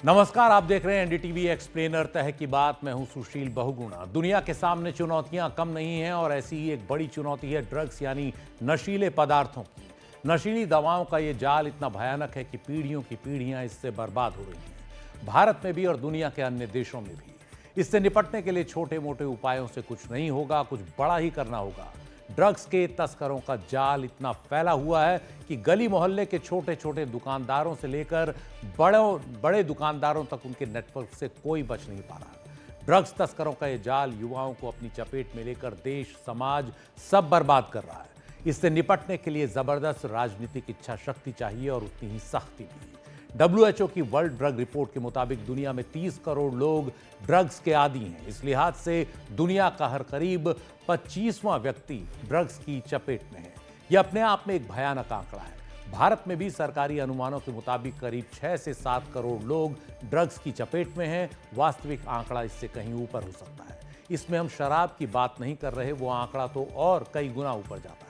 नमस्कार, आप देख रहे हैं एनडीटीवी एक्सप्लेनर तह की बात। मैं हूं सुशील बहुगुणा। दुनिया के सामने चुनौतियां कम नहीं हैं और ऐसी ही एक बड़ी चुनौती है ड्रग्स यानी नशीले पदार्थों की। नशीली दवाओं का ये जाल इतना भयानक है कि पीढ़ियों की पीढ़ियां इससे बर्बाद हो रही हैं, भारत में भी और दुनिया के अन्य देशों में भी। इससे निपटने के लिए छोटे मोटे उपायों से कुछ नहीं होगा, कुछ बड़ा ही करना होगा। ड्रग्स के तस्करों का जाल इतना फैला हुआ है कि गली मोहल्ले के छोटे छोटे दुकानदारों से लेकर बड़े दुकानदारों तक उनके नेटवर्क से कोई बच नहीं पा रहा। ड्रग्स तस्करों का यह जाल युवाओं को अपनी चपेट में लेकर देश, समाज सब बर्बाद कर रहा है। इससे निपटने के लिए जबरदस्त राजनीतिक इच्छा शक्ति चाहिए और उतनी ही सख्ती भी। WHO की वर्ल्ड ड्रग रिपोर्ट के मुताबिक दुनिया में 30 करोड़ लोग ड्रग्स के आदी हैं। इस लिहाज से दुनिया का हर करीब 25वां व्यक्ति ड्रग्स की चपेट में है। यह अपने आप में एक भयानक आंकड़ा है। भारत में भी सरकारी अनुमानों के मुताबिक करीब 6 से 7 करोड़ लोग ड्रग्स की चपेट में हैं। वास्तविक आंकड़ा इससे कहीं ऊपर हो सकता है। इसमें हम शराब की बात नहीं कर रहे, वो आंकड़ा तो और कई गुना ऊपर जाता है।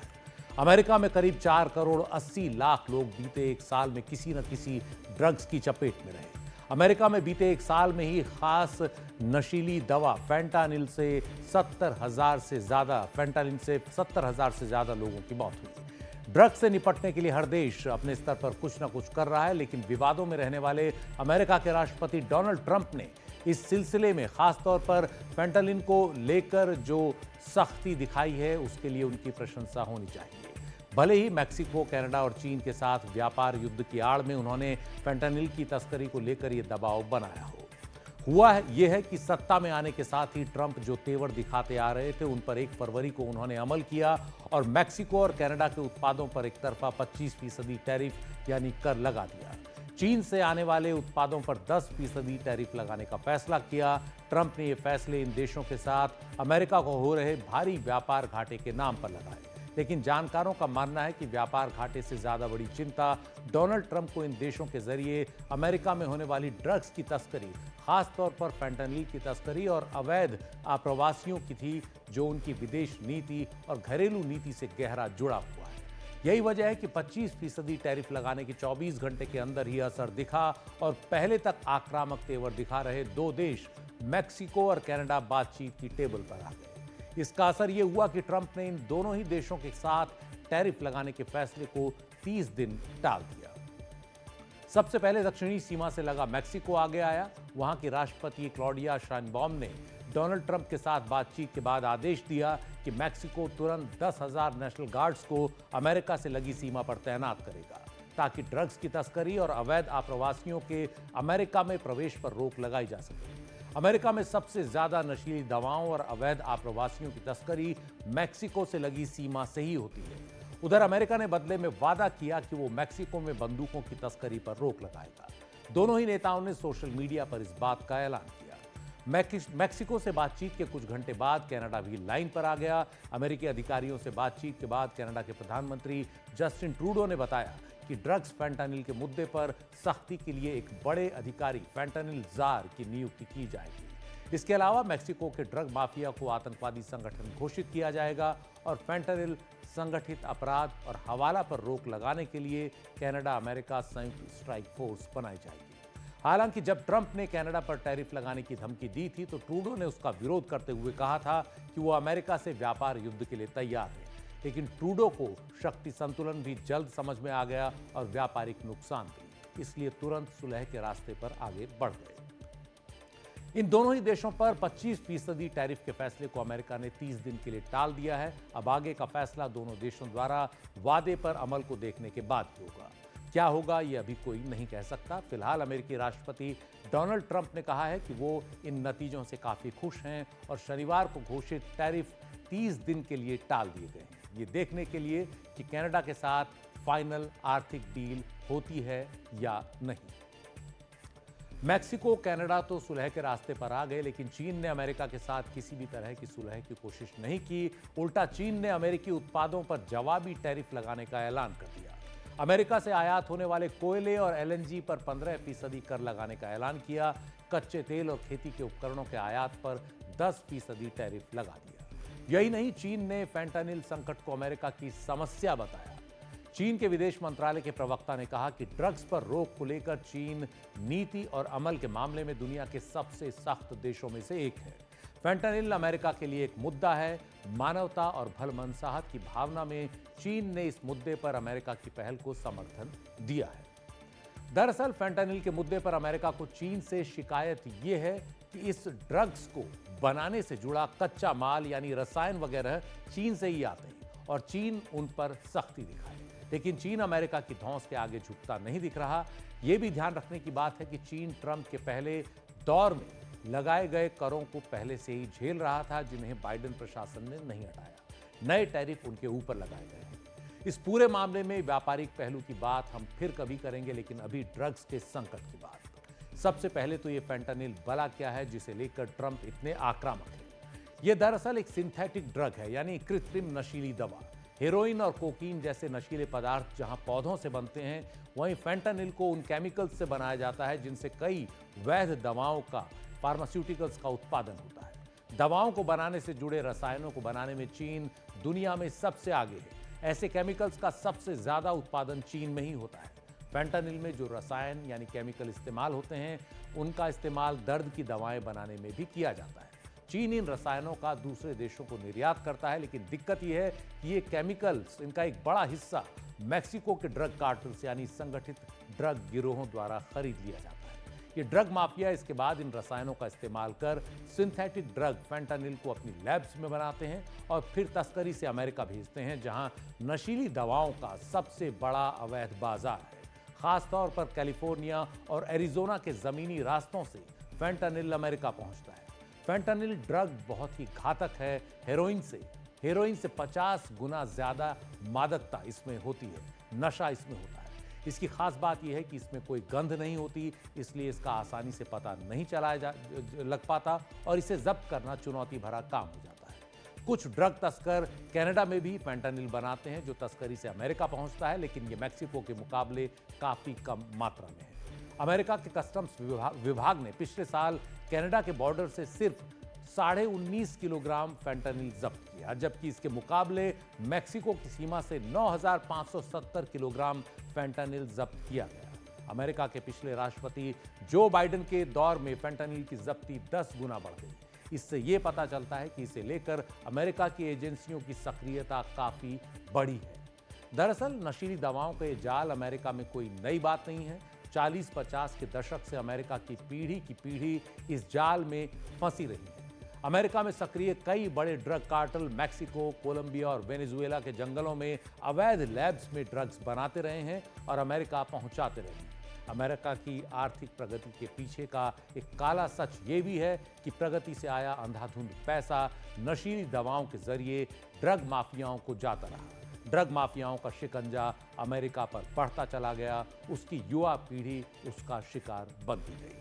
अमेरिका में करीब 4 करोड़ 80 लाख लोग बीते एक साल में किसी न किसी ड्रग्स की चपेट में रहे। अमेरिका में बीते एक साल में ही खास नशीली दवा फैंटानिल से 70,000 से ज्यादा लोगों की मौत हुई। ड्रग्स से निपटने के लिए हर देश अपने स्तर पर कुछ न कुछ कर रहा है, लेकिन विवादों में रहने वाले अमेरिका के राष्ट्रपति डोनाल्ड ट्रंप ने इस सिलसिले में खासतौर पर फैंटानिल को लेकर जो सख्ती दिखाई है, उसके लिए उनकी प्रशंसा होनी चाहिए। भले ही मैक्सिको, कनाडा और चीन के साथ व्यापार युद्ध की आड़ में उन्होंने फैंटानिल की तस्करी को लेकर यह दबाव बनाया हो। हुआ यह है कि सत्ता में आने के साथ ही ट्रंप जो तेवर दिखाते आ रहे थे, उन पर 1 फरवरी को उन्होंने अमल किया और मैक्सिको और कनाडा के उत्पादों पर एक तरफा 25% टैरिफ यानी कर लगा दिया। चीन से आने वाले उत्पादों पर 10% टैरिफ लगाने का फैसला किया। ट्रंप ने ये फैसले इन देशों के साथ अमेरिका को हो रहे भारी व्यापार घाटे के नाम पर लगाए, लेकिन जानकारों का मानना है कि व्यापार घाटे से ज्यादा बड़ी चिंता डोनाल्ड ट्रंप को इन देशों के जरिए अमेरिका में होने वाली ड्रग्स की तस्करी, खासतौर पर फैंटानिल की तस्करी और अवैध आप्रवासियों की थी, जो उनकी विदेश नीति और घरेलू नीति से गहरा जुड़ा हुआ है। यही वजह है कि 25% टैरिफ लगाने के 24 घंटे के अंदर ही असर दिखा और पहले तक आक्रामक तेवर दिखा रहे 2 देश मैक्सिको और कनाडा बातचीत की टेबल पर आ गए। इसका असर यह हुआ कि ट्रंप ने इन दोनों ही देशों के साथ टैरिफ लगाने के फैसले को 30 दिन टाल दिया। सबसे पहले दक्षिणी सीमा से लगा मैक्सिको आगे आया। वहां की राष्ट्रपति क्लॉडिया शाइनबाउम ने डोनाल्ड ट्रंप के साथ बातचीत के बाद आदेश दिया कि मैक्सिको तुरंत 10,000 नेशनल गार्ड्स को अमेरिका से लगी सीमा पर तैनात करेगा, ताकि ड्रग्स की तस्करी और अवैध आप्रवासियों के अमेरिका में प्रवेश पर रोक लगाई जा सके। अमेरिका में सबसे ज्यादा नशीली दवाओं और अवैध आप्रवासियों की तस्करी मैक्सिको से लगी सीमा से ही होती है। उधर अमेरिका ने बदले में वादा किया कि वो मैक्सिको में बंदूकों की तस्करी पर रोक लगाएगा। दोनों ही नेताओं ने सोशल मीडिया पर इस बात का ऐलान किया। मैक्सिको से बातचीत के कुछ घंटे बाद कनाडा भी लाइन पर आ गया। अमेरिकी अधिकारियों से बातचीत के बाद कनाडा के प्रधानमंत्री जस्टिन ट्रूडो ने बताया कि ड्रग्स फैंटानिल के मुद्दे पर सख्ती के लिए एक बड़े अधिकारी, फैंटानिल जार की नियुक्ति की जाएगी। इसके अलावा मैक्सिको के ड्रग माफिया को आतंकवादी संगठन घोषित किया जाएगा और फैंटानिल संगठित अपराध और हवाला पर रोक लगाने के लिए कनाडा अमेरिका संयुक्त स्ट्राइक फोर्स बनाई जाएगी। हालांकि जब ट्रंप ने कनाडा पर टैरिफ लगाने की धमकी दी थी, तो ट्रूडो ने उसका विरोध करते हुए कहा था कि वो अमेरिका से व्यापार युद्ध के लिए तैयार है। लेकिन ट्रूडो को शक्ति संतुलन भी जल्द समझ में आ गया और व्यापारिक नुकसान भी, इसलिए तुरंत सुलह के रास्ते पर आगे बढ़ गए। इन दोनों ही देशों पर 25% टैरिफ के फैसले को अमेरिका ने 30 दिन के लिए टाल दिया है। अब आगे का फैसला दोनों देशों द्वारा वादे पर अमल को देखने के बाद ही होगा। क्या होगा ये अभी कोई नहीं कह सकता। फिलहाल अमेरिकी राष्ट्रपति डोनाल्ड ट्रंप ने कहा है कि वो इन नतीजों से काफी खुश हैं और शनिवार को घोषित टैरिफ 30 दिन के लिए टाल दिए गए हैं, ये देखने के लिए कि कनाडा के साथ फाइनल आर्थिक डील होती है या नहीं। मैक्सिको, कनाडा तो सुलह के रास्ते पर आ गए, लेकिन चीन ने अमेरिका के साथ किसी भी तरह की सुलह की कोशिश नहीं की। उल्टा चीन ने अमेरिकी उत्पादों पर जवाबी टैरिफ लगाने का ऐलान कर दिया। अमेरिका से आयात होने वाले कोयले और LNG पर 15% कर लगाने का ऐलान किया। कच्चे तेल और खेती के उपकरणों के आयात पर 10% टैरिफ लगा दिया। यही नहीं, चीन ने फैंटानिल संकट को अमेरिका की समस्या बताया। चीन के विदेश मंत्रालय के प्रवक्ता ने कहा कि ड्रग्स पर रोक को लेकर चीन नीति और अमल के मामले में दुनिया के सबसे सख्त देशों में से एक है। फेंटानिल अमेरिका के लिए एक मुद्दा है। मानवता और भलमनसाहत की भावना में चीन ने इस मुद्दे पर अमेरिका की पहल को समर्थन दिया है। दरअसल फेंटानिल के मुद्दे पर अमेरिका को चीन से शिकायत यह है कि इस ड्रग्स को बनाने से जुड़ा कच्चा माल यानी रसायन वगैरह चीन से ही आते हैं और चीन उन पर सख्ती दिखाए। लेकिन चीन अमेरिका की धौंस के आगे झुकता नहीं दिख रहा। यह भी ध्यान रखने की बात है कि चीन ट्रंप के पहले दौर में लगाए गए करों को पहले से ही झेल रहा था, जिन्हें बाइडेन प्रशासन ने नहीं हटाया। नए टैरिफ उनके ऊपर लगाए गए हैं। इस पूरे मामले में व्यापारिक पहलू की बात हम फिर कभी करेंगे, लेकिन अभी ड्रग्स के संकट की बात। सबसे पहले तो ये फेंटानिल भला क्या है जिसे लेकर ट्रंप इतने आक्रामक है। यह दरअसल एक सिंथेटिक ड्रग है, यानी कृत्रिम नशीली दवा। हेरोइन और कोकीन जैसे नशीले पदार्थ जहां पौधों से बनते हैं, वहीं फेंटानिल को उन केमिकल्स से बनाया जाता है जिनसे कई वैध दवाओं का, फार्मास्यूटिकल्स का उत्पादन होता है। दवाओं को बनाने से जुड़े रसायनों को बनाने में चीन दुनिया में सबसे आगे है। ऐसे केमिकल्स का सबसे ज्यादा उत्पादन चीन में ही होता है। फेंटानिल में जो रसायन यानी केमिकल इस्तेमाल होते हैं, उनका इस्तेमाल दर्द की दवाएं बनाने में भी किया जाता है। चीन इन रसायनों का दूसरे देशों को निर्यात करता है, लेकिन दिक्कत यह है कि ये केमिकल्स, इनका एक बड़ा हिस्सा मैक्सिको के ड्रग कार्टल्स यानी संगठित ड्रग गिरोहों द्वारा खरीद लिया जाता है। ये ड्रग माफिया इसके बाद इन रसायनों का इस्तेमाल कर सिंथेटिक ड्रग फेंटानिल को अपनी लैब्स में बनाते हैं और फिर तस्करी से अमेरिका भेजते हैं, जहां नशीली दवाओं का सबसे बड़ा अवैध बाजार है। खासतौर पर कैलिफोर्निया और एरिजोना के जमीनी रास्तों से फेंटानिल अमेरिका पहुंचता है। फेंटानिल ड्रग बहुत ही घातक है। हेरोइन से 50 गुना ज्यादा मादकता इसमें होती है, नशा इसमें होता है। इसकी खास बात यह है कि इसमें कोई गंध नहीं होती, इसलिए इसका आसानी से पता नहीं लग पाता और इसे जब्त करना चुनौती भरा काम हो जाता है। कुछ ड्रग तस्कर कनाडा में भी फेंटानिल बनाते हैं जो तस्करी से अमेरिका पहुंचता है, लेकिन ये मैक्सिको के मुकाबले काफी कम मात्रा में है। अमेरिका के कस्टम्स विभाग ने पिछले साल कनाडा के बॉर्डर से सिर्फ 19.5 किलोग्राम फेंटानिल जब्त किया, जबकि इसके मुकाबले मैक्सिको की सीमा से 9,570 किलोग्राम फेंटानिल जब्त किया गया। अमेरिका के पिछले राष्ट्रपति जो बाइडेन के दौर में फेंटानिल की जब्ती 10 गुना बढ़ गई। इससे यह पता चलता है कि इसे लेकर अमेरिका की एजेंसियों की सक्रियता काफी बड़ी है। दरअसल नशीली दवाओं का यह जाल अमेरिका में कोई नई बात नहीं है। 40-50 के दशक से अमेरिका की पीढ़ी इस जाल में फंसी रही है। अमेरिका में सक्रिय कई बड़े ड्रग कार्टल मैक्सिको, कोलंबिया और वेनेजुएला के जंगलों में अवैध लैब्स में ड्रग्स बनाते रहे हैं और अमेरिका पहुंचाते रहे हैं। अमेरिका की आर्थिक प्रगति के पीछे का एक काला सच ये भी है कि प्रगति से आया अंधाधुंध पैसा नशीली दवाओं के जरिए ड्रग माफियाओं को जाता रहा। ड्रग माफियाओं का शिकंजा अमेरिका पर बढ़ता चला गया, उसकी युवा पीढ़ी उसका शिकार बनती गई।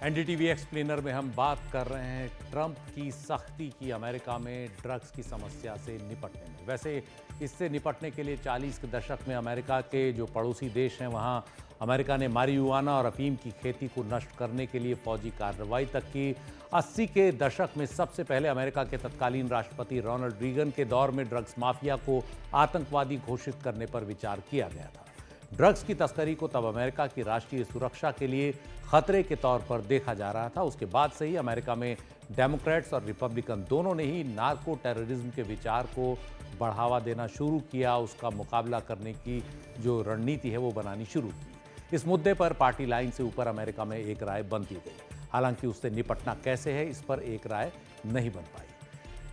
एनडीटीवी एक्सप्लेनर में हम बात कर रहे हैं ट्रंप की सख्ती की अमेरिका में ड्रग्स की समस्या से निपटने में। वैसे इससे निपटने के लिए 40 के दशक में अमेरिका के जो पड़ोसी देश हैं, वहां अमेरिका ने मारिजुआना और अफीम की खेती को नष्ट करने के लिए फौजी कार्रवाई तक की। 80 के दशक में सबसे पहले अमेरिका के तत्कालीन राष्ट्रपति रोनाल्ड रीगन के दौर में ड्रग्स माफिया को आतंकवादी घोषित करने पर विचार किया गया था। ड्रग्स की तस्करी को तब अमेरिका की राष्ट्रीय सुरक्षा के लिए खतरे के तौर पर देखा जा रहा था। उसके बाद से ही अमेरिका में डेमोक्रेट्स और रिपब्लिकन दोनों ने ही नार्को टेररिज्म के विचार को बढ़ावा देना शुरू किया, उसका मुकाबला करने की जो रणनीति है वो बनानी शुरू की। इस मुद्दे पर पार्टी लाइन से ऊपर अमेरिका में एक राय बनती गई। हालांकि उससे निपटना कैसे है, इस पर एक राय नहीं बन पाई।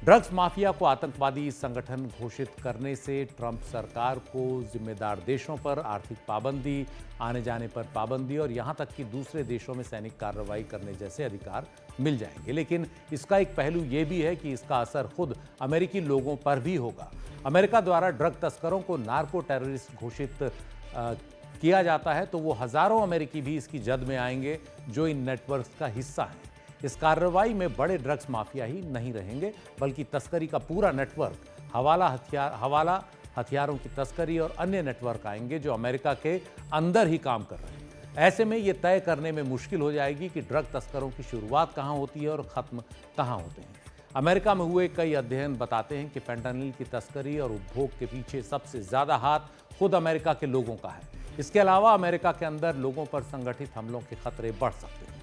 ड्रग्स माफिया को आतंकवादी संगठन घोषित करने से ट्रंप सरकार को जिम्मेदार देशों पर आर्थिक पाबंदी, आने जाने पर पाबंदी और यहां तक कि दूसरे देशों में सैनिक कार्रवाई करने जैसे अधिकार मिल जाएंगे। लेकिन इसका एक पहलू यह भी है कि इसका असर खुद अमेरिकी लोगों पर भी होगा। अमेरिका द्वारा ड्रग तस्करों को नार्को टेररिस्ट घोषित किया जाता है तो वो हजारों अमेरिकी भी इसकी जद में आएंगे जो इन नेटवर्क्स का हिस्सा हैं। इस कार्रवाई में बड़े ड्रग्स माफिया ही नहीं रहेंगे, बल्कि तस्करी का पूरा नेटवर्क, हवाला हथियारों की तस्करी और अन्य नेटवर्क आएंगे जो अमेरिका के अंदर ही काम कर रहे हैं। ऐसे में ये तय करने में मुश्किल हो जाएगी कि ड्रग तस्करों की शुरुआत कहां होती है और खत्म कहां होते हैं। अमेरिका में हुए कई अध्ययन बताते हैं कि फेंटानिल की तस्करी और उपभोग के पीछे सबसे ज्यादा हाथ खुद अमेरिका के लोगों का है। इसके अलावा अमेरिका के अंदर लोगों पर संगठित हमलों के खतरे बढ़ सकते हैं।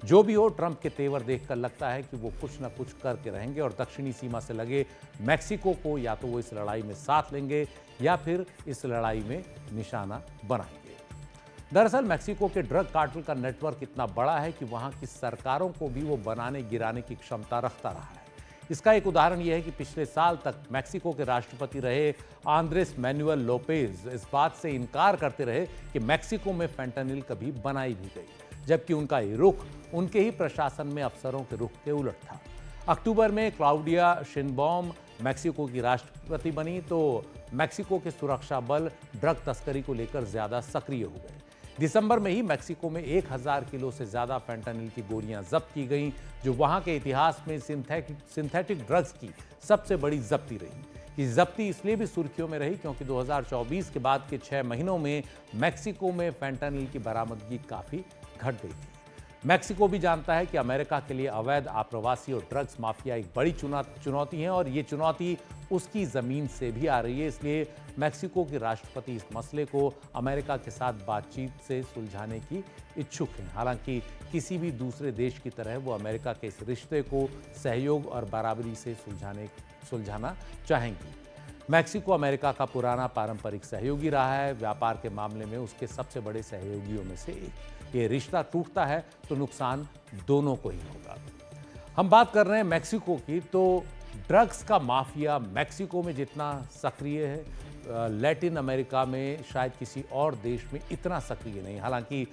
जो भी हो, ट्रंप के तेवर देखकर लगता है कि वो कुछ ना कुछ करके रहेंगे और दक्षिणी सीमा से लगे मैक्सिको को या तो वो इस लड़ाई में साथ लेंगे या फिर इस लड़ाई में निशाना बनाएंगे। दरअसल मैक्सिको के ड्रग कार्टेल का नेटवर्क इतना बड़ा है कि वहां की सरकारों को भी वो बनाने गिराने की क्षमता रखता रहा है। इसका एक उदाहरण यह है कि पिछले साल तक मैक्सिको के राष्ट्रपति रहे आंद्रेस मैनुअल लोपेज इस बात से इनकार करते रहे कि मैक्सिको में फेंटानिल कभी बनाई भी गई, जबकि उनका ये रुख उनके ही प्रशासन में अफसरों के रुख के उलट था। अक्टूबर में क्लाउडिया शेनबॉम मैक्सिको की राष्ट्रपति बनी तो मैक्सिको के सुरक्षा बल ड्रग तस्करी को लेकर ज्यादा सक्रिय हो गए। दिसंबर में ही मैक्सिको में 1000 किलो से ज्यादा फेंटानिल की गोलियां जब्त की गईं, जो वहां के इतिहास में सिंथेटिक ड्रग्स की सबसे बड़ी जब्ती रही। ये जब्ती इसलिए भी सुर्खियों में रही क्योंकि 2024 के बाद के 6 महीनों में मैक्सिको में फेंटानिल की बरामदगी काफी घट गई थी। मैक्सिको भी जानता है कि अमेरिका के लिए अवैध आप्रवासी और ड्रग्स माफिया एक बड़ी चुनौती है और ये चुनौती उसकी जमीन से भी आ रही है। इसलिए मैक्सिको के राष्ट्रपति इस मसले को अमेरिका के साथ बातचीत से सुलझाने की इच्छुक हैं। हालांकि किसी भी दूसरे देश की तरह वो अमेरिका के इस रिश्ते को सहयोग और बराबरी से सुलझाना चाहेंगी। मैक्सिको अमेरिका का पुराना पारंपरिक सहयोगी रहा है, व्यापार के मामले में उसके सबसे बड़े सहयोगियों में से एक। ये रिश्ता टूटता है तो नुकसान दोनों को ही होगा। हम बात कर रहे हैं मैक्सिको की, तो ड्रग्स का माफिया मैक्सिको में जितना सक्रिय है, लैटिन अमेरिका में शायद किसी और देश में इतना सक्रिय नहीं। हालांकि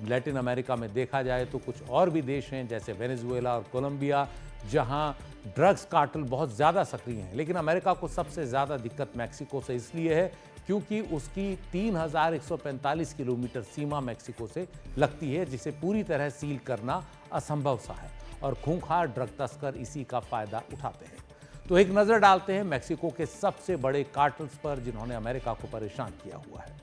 लैटिन अमेरिका में देखा जाए तो कुछ और भी देश हैं जैसे वेनेजुएला और कोलंबिया जहां ड्रग्स कार्टेल बहुत ज़्यादा सक्रिय हैं, लेकिन अमेरिका को सबसे ज़्यादा दिक्कत मैक्सिको से इसलिए है क्योंकि उसकी 3145 किलोमीटर सीमा मैक्सिको से लगती है, जिसे पूरी तरह सील करना असंभव सा है और खूंखार ड्रग तस्कर इसी का फायदा उठाते हैं। तो एक नजर डालते हैं मैक्सिको के सबसे बड़े कार्टेल्स पर जिन्होंने अमेरिका को परेशान किया हुआ है।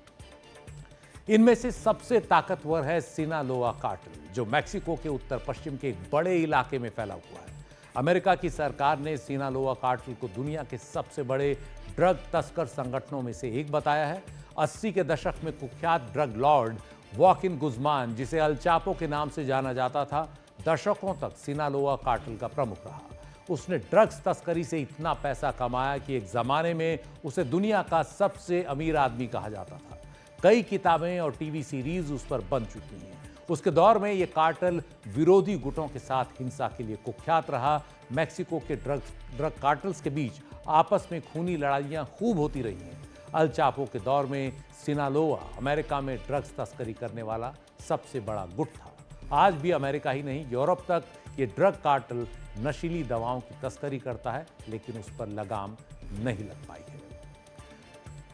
इनमें से सबसे ताकतवर है सिनालोआ कार्टेल, जो मैक्सिको के उत्तर पश्चिम के एक बड़े इलाके में फैला हुआ है। अमेरिका की सरकार ने सिनालोआ कार्टेल को दुनिया के सबसे बड़े ड्रग तस्कर संगठनों में से एक बताया है। 80 के दशक में कुख्यात ड्रग लॉर्ड वॉकिन गुज़मान, जिसे अल चापो के नाम से जाना जाता था, दशकों तक सिनालोआ कार्टेल का प्रमुख रहा। उसने ड्रग्स तस्करी से इतना पैसा कमाया कि एक जमाने में उसे दुनिया का सबसे अमीर आदमी कहा जाता था। कई किताबें और टीवी सीरीज उस पर बन चुकी हैं। उसके दौर में यह कार्टेल विरोधी गुटों के साथ हिंसा के लिए कुख्यात रहा। मैक्सिको के ड्रग कार्टेल्स के बीच आपस में खूनी लड़ाइयां खूब होती रही हैं। अल चापो के दौर में सिनालोआ अमेरिका में ड्रग्स तस्करी करने वाला सबसे बड़ा गुट था। आज भी अमेरिका ही नहीं, यूरोप तक ये ड्रग कार्टेल नशीली दवाओं की तस्करी करता है, लेकिन उस पर लगाम नहीं लग पाई है।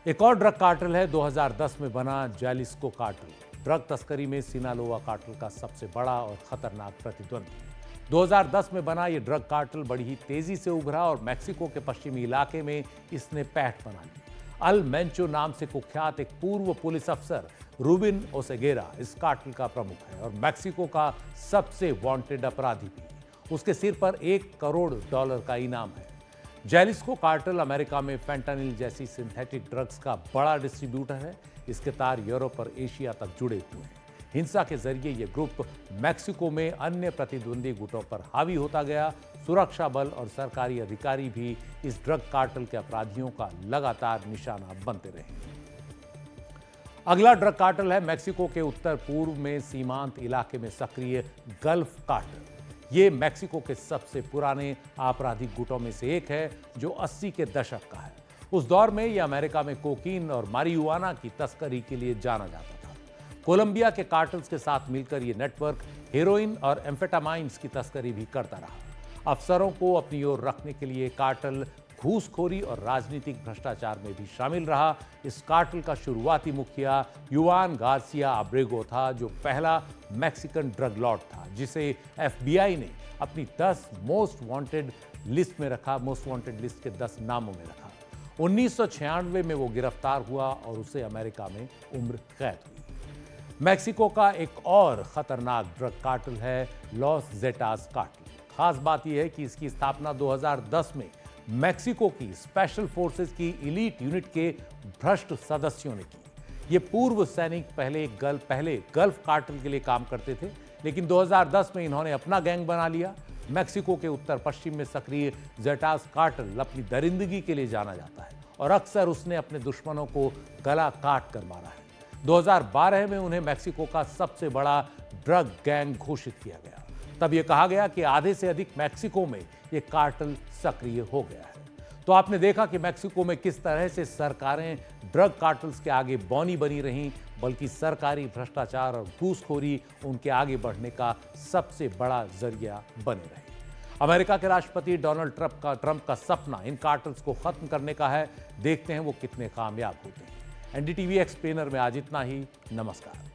एक और ड्रग कार्टेल है 2010 में बना जैलिस्को कार्टेल। ड्रग तस्करी में सिनालोआ कार्टेल का सबसे बड़ा और खतरनाक प्रतिद्वंदी। 2010 में बना ये ड्रग कार्टेल बड़ी ही तेजी से उभरा और मैक्सिको के पश्चिमी इलाके में इसने पैठ बना ली। अल मेंचो नाम से कुख्यात एक पूर्व पुलिस अफसर रूबिन ओसेगेरा इस कार्टेल का प्रमुख है और मैक्सिको का सबसे वांटेड अपराधी भी। उसके सिर पर $1 करोड़ का इनाम है। जैलिस्को कार्टेल अमेरिका में फेंटानिल जैसी सिंथेटिक ड्रग्स का बड़ा डिस्ट्रीब्यूटर है। इसके तार यूरोप और एशिया तक जुड़े हुए हैं। हिंसा के जरिए यह ग्रुप मैक्सिको में अन्य प्रतिद्वंदी गुटों पर हावी होता गया। सुरक्षा बल और सरकारी अधिकारी भी इस ड्रग कार्टेल के अपराधियों का लगातार निशाना बनते रहे। अगला ड्रग कार्टेल है मैक्सिको के उत्तर पूर्व में सीमांत इलाके में सक्रिय गल्फ कार्टेल। ये मैक्सिको के सबसे पुराने आपराधिक गुटों में से एक है जो 80 के दशक का है। उस दौर में यह अमेरिका में कोकीन और मारिजुआना की तस्करी के लिए जाना जाता था। कोलंबिया के कार्टेल्स के साथ मिलकर यह नेटवर्क हेरोइन और एम्फेटामाइंस की तस्करी भी करता रहा। अफसरों को अपनी ओर रखने के लिए कार्टेल घूसखोरी और राजनीतिक भ्रष्टाचार में भी शामिल रहा। इस कार्टेल का शुरुआती मुखिया युआन गार्सिया अब्रेगो था, जो पहला मैक्सिकन ड्रग लॉर्ड था जिसे FBI ने अपनी 10 मोस्ट वांटेड लिस्ट में रखा, मोस्ट वांटेड लिस्ट के 10 नामों में रखा। 1996 में वो गिरफ्तार हुआ और उसे अमेरिका में उम्र कैद हुई। मैक्सिको का एक और खतरनाक ड्रग कार्टेल है लॉस जेटास कार्टेल। खास बात यह है कि इसकी स्थापना 2010 में मैक्सिको की स्पेशल फोर्सेस की इलीट यूनिट के भ्रष्ट सदस्यों ने की। ये पूर्व सैनिक पहले गल्फ कार्टेल के लिए काम करते थे, लेकिन 2010 में इन्होंने अपना गैंग बना लिया। मैक्सिको के उत्तर पश्चिम में सक्रिय ज़ेटास कार्टेल अपनी दरिंदगी के लिए जाना जाता है और अक्सर उसने अपने दुश्मनों को गला काट कर मारा है। 2012 में उन्हें मैक्सिको का सबसे बड़ा ड्रग गैंग घोषित किया गया। तब यह कहा गया कि आधे से अधिक मैक्सिको में यह कार्टेल सक्रिय हो गया है। तो आपने देखा कि मैक्सिको में किस तरह से सरकारें ड्रग कार्टेल्स के आगे बौनी बनी रहीं, बल्कि सरकारी भ्रष्टाचार और घूसखोरी उनके आगे बढ़ने का सबसे बड़ा जरिया बने रहे। अमेरिका के राष्ट्रपति डोनाल्ड ट्रंप का सपना इन कार्टेल्स को खत्म करने का है। देखते हैं वो कितने कामयाब होते हैं। एनडीटीवी एक्सप्लेनर में आज इतना ही। नमस्कार।